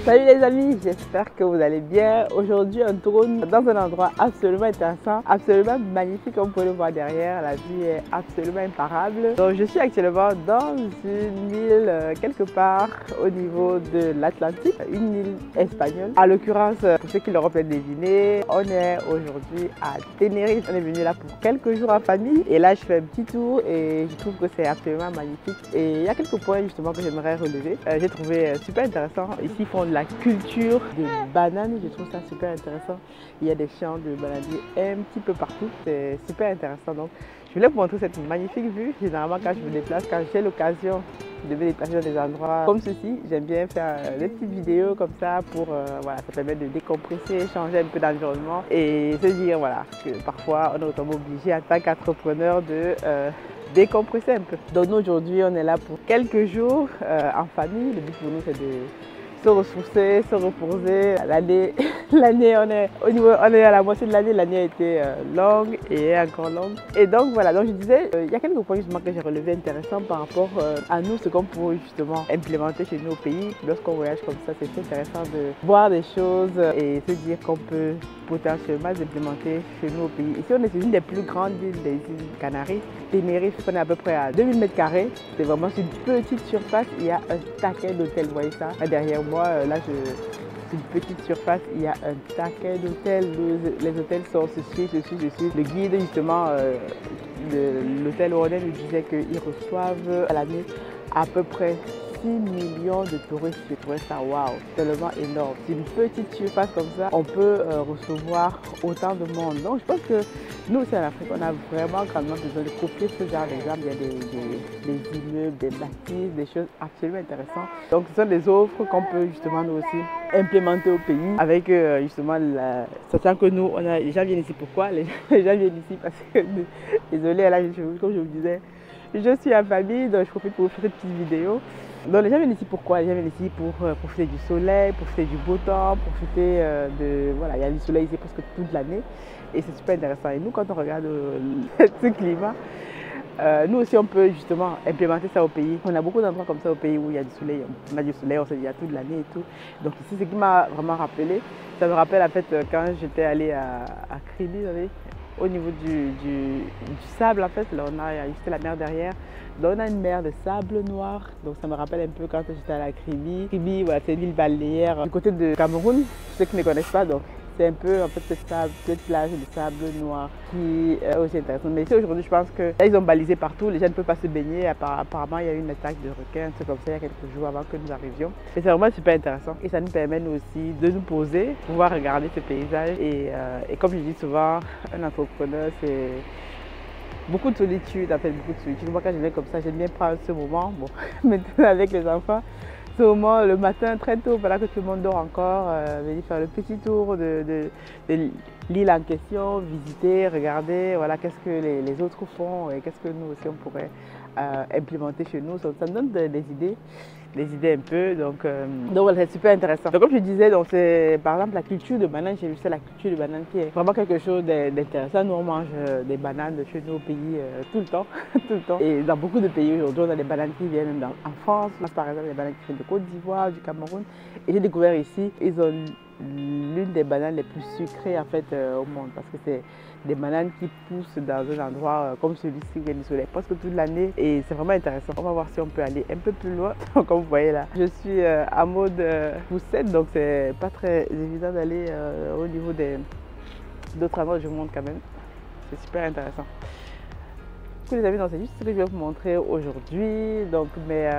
Salut les amis, j'espère que vous allez bien. Aujourd'hui, on tourne dans un endroit absolument intéressant, absolument magnifique comme vous pouvez le voir derrière. La vue est absolument imparable. Donc, je suis actuellement dans une île quelque part au niveau de l'Atlantique, une île espagnole. En l'occurrence, pour ceux qui l'auront peut-être deviné, on est aujourd'hui à Tenerife. On est venu là pour quelques jours en famille et là, je fais un petit tour et je trouve que c'est absolument magnifique. Et il y a quelques points justement que j'aimerais relever. J'ai trouvé super intéressant. Ici, ils font de la culture de bananes, je trouve ça super intéressant. Il y a des champs de bananiers un petit peu partout, c'est super intéressant. Donc, je voulais vous montrer cette magnifique vue. Généralement, quand je me déplace, quand j'ai l'occasion de me déplacer dans des endroits comme ceci, j'aime bien faire des petites vidéos comme ça pour, voilà, ça permet de décompresser, changer un peu d'environnement et se dire, voilà, que parfois, on est autrement obligé en tant qu'entrepreneur de décompresser un peu. Donc, nous, aujourd'hui, on est là pour quelques jours en famille. Le but pour nous, c'est de se ressourcer, se reposer. L'année, on est à la moitié de l'année. L'année a été longue et est encore longue. Et donc voilà, donc je disais, il y a quelques points justement que j'ai relevés intéressants par rapport à nous, ce qu'on pourrait justement implémenter chez nous au pays. Lorsqu'on voyage comme ça, c'est intéressant de voir des choses et se dire qu'on peut potentiellement les implémenter chez nous au pays. Ici, on est sur une des plus grandes îles des îles Canaries. Tenerife, on est à peu près à 2000 mètres carrés. C'est vraiment sur une petite surface. Il y a un taquet d'hôtels, vous voyez ça? Là, derrière moi, là, c'est une petite surface. Il y a un taquet d'hôtels. Les hôtels sont ceci. Le guide, justement, de l'hôtel où on est, nous disait qu'ils reçoivent à l'année à peu près 6 millions de touristes. Je trouvais ça waouh, tellement énorme. C'est une petite surface comme ça, on peut recevoir autant de monde. Donc je pense que nous aussi en Afrique, on a vraiment grandement besoin de copier ce genre d'exemple. Il y a des immeubles, des bâtisses, des choses absolument intéressantes. Donc ce sont des offres qu'on peut justement nous aussi implémenter au pays avec justement, sachant que nous, les gens viennent ici pourquoi? Les gens viennent ici parce que, désolé, là, comme je vous disais, je suis en famille, donc je profite pour vous faire cette petite vidéo. Donc les gens viennent ici pourquoi? Les gens viennent ici pour profiter du soleil, profiter du beau temps, profiter de... Voilà, il y a du soleil ici presque toute l'année et c'est super intéressant. Et nous, quand on regarde ce climat, nous aussi on peut justement implémenter ça au pays. On a beaucoup d'endroits comme ça au pays où il y a du soleil. On a du soleil, on se dit il y a toute l'année et tout. Donc ici, ce qui m'a vraiment rappelé, ça me rappelle en fait quand j'étais allée à Kribi, vous savez, au niveau du sable en fait, là on a juste la mer derrière. Donc on a une mer de sable noir, donc ça me rappelle un peu quand j'étais à la Kribi. Kribi, voilà, c'est une ville balnéaire du côté de Cameroun, pour ceux qui ne connaissent pas, donc c'est un peu en fait cette plage de sable noir qui est aussi intéressante. Mais ici aujourd'hui, je pense que là, ils ont balisé partout, les gens ne peuvent pas se baigner. Apparemment, il y a eu une attaque de requins, c'est comme ça il y a quelques jours avant que nous arrivions. Et c'est vraiment super intéressant. Et ça nous permet nous aussi de nous poser, pouvoir regarder ce paysage. Et comme je dis souvent, un entrepreneur, c'est beaucoup de solitude, en fait, beaucoup de solitude. Moi, quand je viens comme ça, j'aime bien prendre ce moment. Bon, maintenant avec les enfants, ce moment le matin très tôt, pendant que tout le monde dort encore, venir faire le petit tour de l'île en question, visiter, regarder, voilà, qu'est-ce que les autres font et qu'est-ce que nous aussi on pourrait implémenter chez nous. Ça nous donne des idées un peu, donc voilà, c'est super intéressant. Donc comme je disais, donc c'est par exemple la culture de banane, j'ai vu ça, la culture de banane qui est vraiment quelque chose d'intéressant. Nous on mange des bananes de chez nous au pays tout le temps, tout le temps. Et dans beaucoup de pays aujourd'hui, on a des bananes qui viennent en France, par exemple des bananes qui viennent de Côte d'Ivoire, du Cameroun. Et j'ai découvert ici, ils ont l'une des bananes les plus sucrées en fait au monde, parce que c'est des bananes qui poussent dans un endroit comme celui-ci où il y a du soleil presque toute l'année et c'est vraiment intéressant. On va voir si on peut aller un peu plus loin. Comme vous voyez là, je suis en mode poussette, donc c'est pas très évident d'aller au niveau d'autres endroits du monde quand même. C'est super intéressant. Les amis, c'est juste ce que je vais vous montrer aujourd'hui. Donc, mais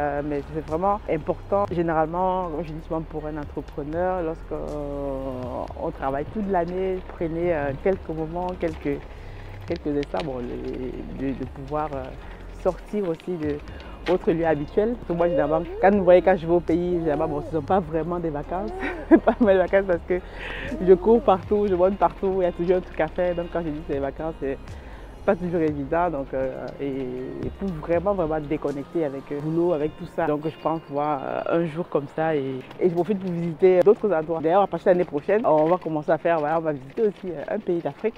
c'est vraiment important. Généralement, comme je dis souvent pour un entrepreneur, lorsqu'on travaille toute l'année, prenez quelques moments, quelques instants, bon, de pouvoir sortir aussi de votre lieu habituel. Parce que moi, généralement, quand vous voyez, quand je vais au pays, généralement, bon, ce ne sont pas vraiment des vacances. Pas vraiment des vacances parce que je cours partout, je monte partout, il y a toujours un truc à faire. Donc, quand je dis que c'est des vacances, c'est pas toujours évident, donc et pour vraiment déconnecter avec le boulot, avec tout ça. Donc je pense voir un jour comme ça et je profite pour visiter d'autres endroits. D'ailleurs à partir de l'année prochaine, on va commencer à faire, voilà, on va visiter aussi un pays d'Afrique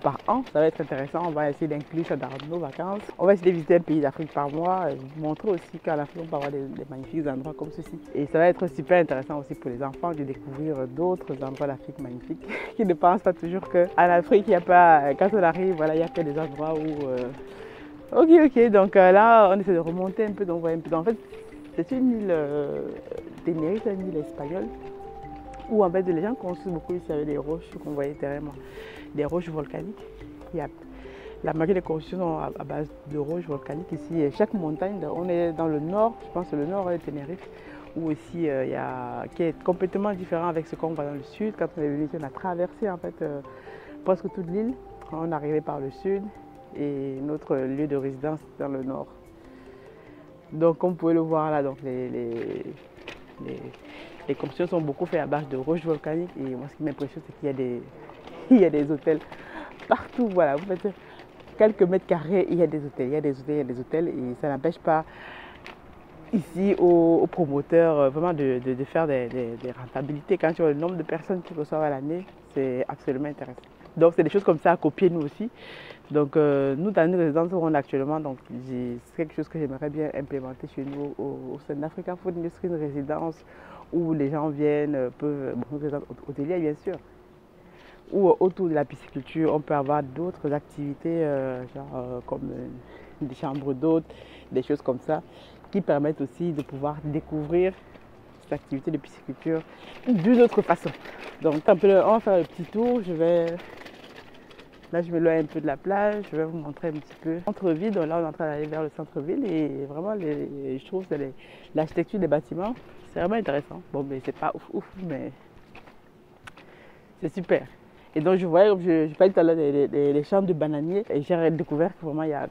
par an. Ça va être intéressant, on va essayer d'inclure ça dans nos vacances. On va essayer de visiter un pays d'Afrique par mois et vous montrer aussi qu'en Afrique on peut avoir des magnifiques endroits comme ceci. Et ça va être super intéressant aussi pour les enfants de découvrir d'autres endroits d'Afrique magnifiques qui ne pensent pas toujours qu'en Afrique il n'y a pas, quand on arrive, voilà, il n'y a que des endroits où ok, donc là on essaie de remonter un peu, donc voyez un peu. En fait c'est une île Tenerife, une île espagnole où en fait les gens construisent beaucoup ici avec des roches qu'on voyait derrière moi, des roches volcaniques. Il y a la majorité des constructions sont à base de roches volcaniques ici. Et chaque montagne, on est dans le nord, je pense que le nord est Tenerife, où aussi qui est complètement différent avec ce qu'on voit dans le sud. Quand on est venu ici, on a traversé en fait presque toute l'île. On est arrivé par le sud et notre lieu de résidence dans le nord. Donc comme vous pouvez le voir là, donc les constructions sont beaucoup faites à base de roches volcaniques. Et moi ce qui m'impressionne c'est qu'il y a des hôtels partout. Voilà, vous faites quelques mètres carrés, il y a des hôtels, et ça n'empêche pas ici aux promoteurs vraiment de faire des rentabilités. Quand tu vois le nombre de personnes qui reçoivent à l'année, c'est absolument intéressant. Donc c'est des choses comme ça à copier nous aussi. Donc nous dans une résidence où on est actuellement, donc c'est quelque chose que j'aimerais bien implémenter chez nous au sein d'Africa Food Industry, une résidence où les gens viennent, peuvent, bon, une résidence hôtelière bien sûr, ou autour de la pisciculture, on peut avoir d'autres activités comme des chambres d'hôtes, des choses comme ça, qui permettent aussi de pouvoir découvrir cette activité de pisciculture d'une autre façon. Donc on va faire le petit tour, là je m'éloigne un peu de la plage, je vais vous montrer un petit peu le centre-ville. Donc là on est en train d'aller vers le centre-ville et vraiment je trouve que l'architecture des bâtiments, c'est vraiment intéressant. Bon mais c'est pas ouf, mais c'est super. Et donc je voyais, comme je parlais tout à l'heure, les champs de bananiers et j'ai découvert que vraiment il y a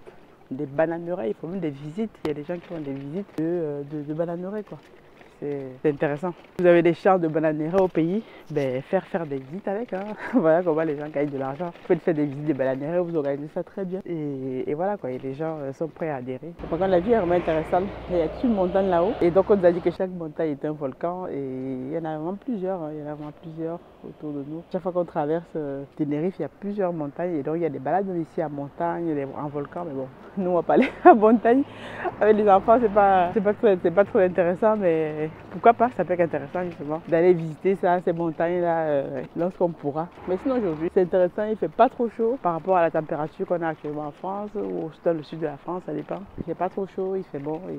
des bananeraies, il faut même des visites, il y a des gens qui font des visites de bananeraies quoi. C'est intéressant. Vous avez des champs de bananeraies au pays, ben faire des visites avec, hein. Voilà comment les gens gagnent de l'argent. Vous faites faire des visites de bananeraies, vous organisez ça très bien. Et voilà quoi, et les gens sont prêts à adhérer. Par contre la vie est vraiment intéressante. Il y a toute une montagne là-haut. Et donc on nous a dit que chaque montagne est un volcan et il y en a vraiment plusieurs, hein. Il y en a vraiment plusieurs autour de nous. Chaque fois qu'on traverse Tenerife, il y a plusieurs montagnes et donc il y a des balades ici à montagne, en volcan, mais bon, nous on va pas aller à montagne. Avec les enfants, c'est pas trop intéressant, mais pourquoi pas, ça peut être intéressant justement d'aller visiter ces montagnes-là lorsqu'on pourra. Mais sinon aujourd'hui, c'est intéressant, il fait pas trop chaud par rapport à la température qu'on a actuellement en France ou dans le sud de la France, ça dépend. Il fait pas trop chaud, il fait bon et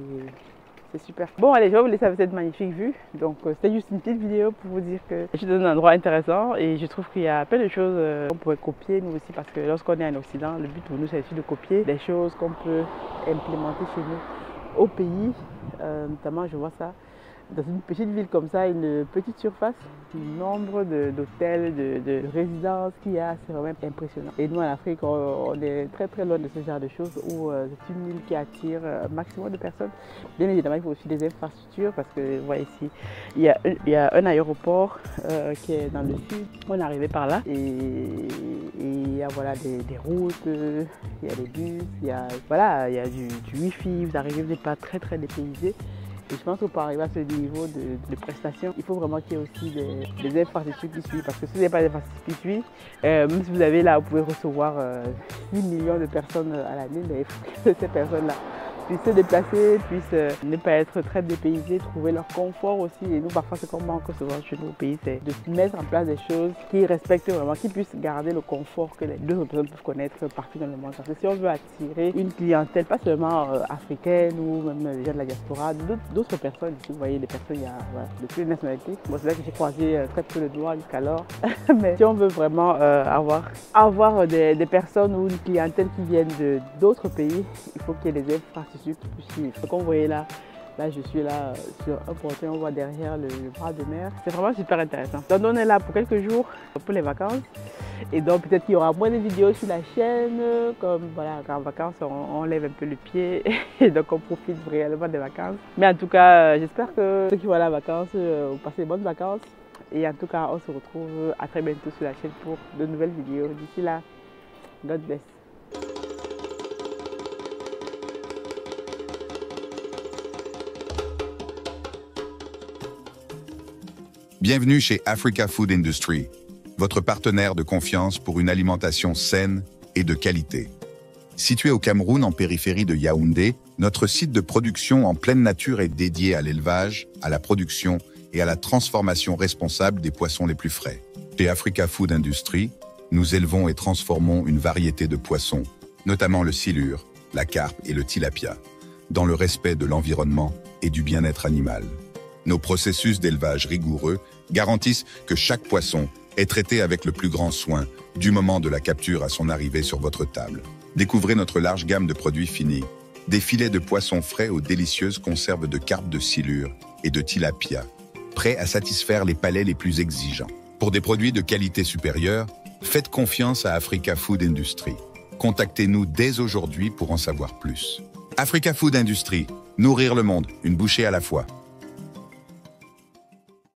c'est super. Bon allez, je vais vous laisser avec cette magnifique vue. Donc c'était juste une petite vidéo pour vous dire que je suis dans un endroit intéressant et je trouve qu'il y a plein de choses qu'on pourrait copier nous aussi, parce que lorsqu'on est en Occident, le but pour nous c'est aussi de copier des choses qu'on peut implémenter chez nous au pays. Notamment je vois ça dans une petite ville comme ça, une petite surface, le nombre d'hôtels, de résidences qu'il y a, c'est vraiment impressionnant. Et nous en Afrique, on est très très loin de ce genre de choses où c'est une île qui attire un maximum de personnes. Bien évidemment, il faut aussi des infrastructures parce que vous voyez ici, il y a un aéroport qui est dans le sud. On est arrivé par là et il y a voilà, des routes, il y a des bus, il y a du wifi, vous arrivez, vous n'êtes pas très très dépaysé. Et je pense que pour arriver à ce niveau de prestation, il faut vraiment qu'il y ait aussi des infrastructures qui suivent. Parce que si vous n'avez pas d'infrastructures qui suivent, même si vous avez là, vous pouvez recevoir 6 millions de personnes à l'année, mais il faut que ces personnes-là puissent se déplacer, puissent ne pas être très dépaysées, trouver leur confort aussi. Et nous, parfois, ce qu'on manque souvent chez nous au pays, c'est de mettre en place des choses qui respectent vraiment, qui puissent garder le confort que les deux personnes peuvent connaître partout dans le monde. Parce que si on veut attirer une clientèle, pas seulement africaine ou même les gens de la diaspora, d'autres personnes ici, vous voyez, des personnes de toutes les nationalités. Bon, c'est vrai que j'ai croisé très peu de noirs jusqu'alors, mais si on veut vraiment avoir des personnes ou une clientèle qui viennent d'autres pays, il faut qu'il y ait des infrastructures qui puissent suivre. Ce qu'on voyait là, je suis là sur un portail, on voit derrière le bras de mer. C'est vraiment super intéressant. Donc on est là pour quelques jours pour les vacances. Et donc peut-être qu'il y aura moins de vidéos sur la chaîne. Comme voilà, en vacances, on lève un peu le pied. Et donc on profite réellement des vacances. Mais en tout cas, j'espère que ceux qui vont aller en vacances, vous passez de bonnes vacances. Et en tout cas, on se retrouve à très bientôt sur la chaîne pour de nouvelles vidéos. D'ici là, God bless. Bienvenue chez Africa Food Industry, votre partenaire de confiance pour une alimentation saine et de qualité. Situé au Cameroun en périphérie de Yaoundé, notre site de production en pleine nature est dédié à l'élevage, à la production et à la transformation responsable des poissons les plus frais. Chez Africa Food Industry, nous élevons et transformons une variété de poissons, notamment le silure, la carpe et le tilapia, dans le respect de l'environnement et du bien-être animal. Nos processus d'élevage rigoureux garantissent que chaque poisson est traité avec le plus grand soin du moment de la capture à son arrivée sur votre table. Découvrez notre large gamme de produits finis, des filets de poissons frais aux délicieuses conserves de carpe de silure et de tilapia, prêts à satisfaire les palais les plus exigeants. Pour des produits de qualité supérieure, faites confiance à Africa Food Industry. Contactez-nous dès aujourd'hui pour en savoir plus. Africa Food Industry, nourrir le monde, une bouchée à la fois.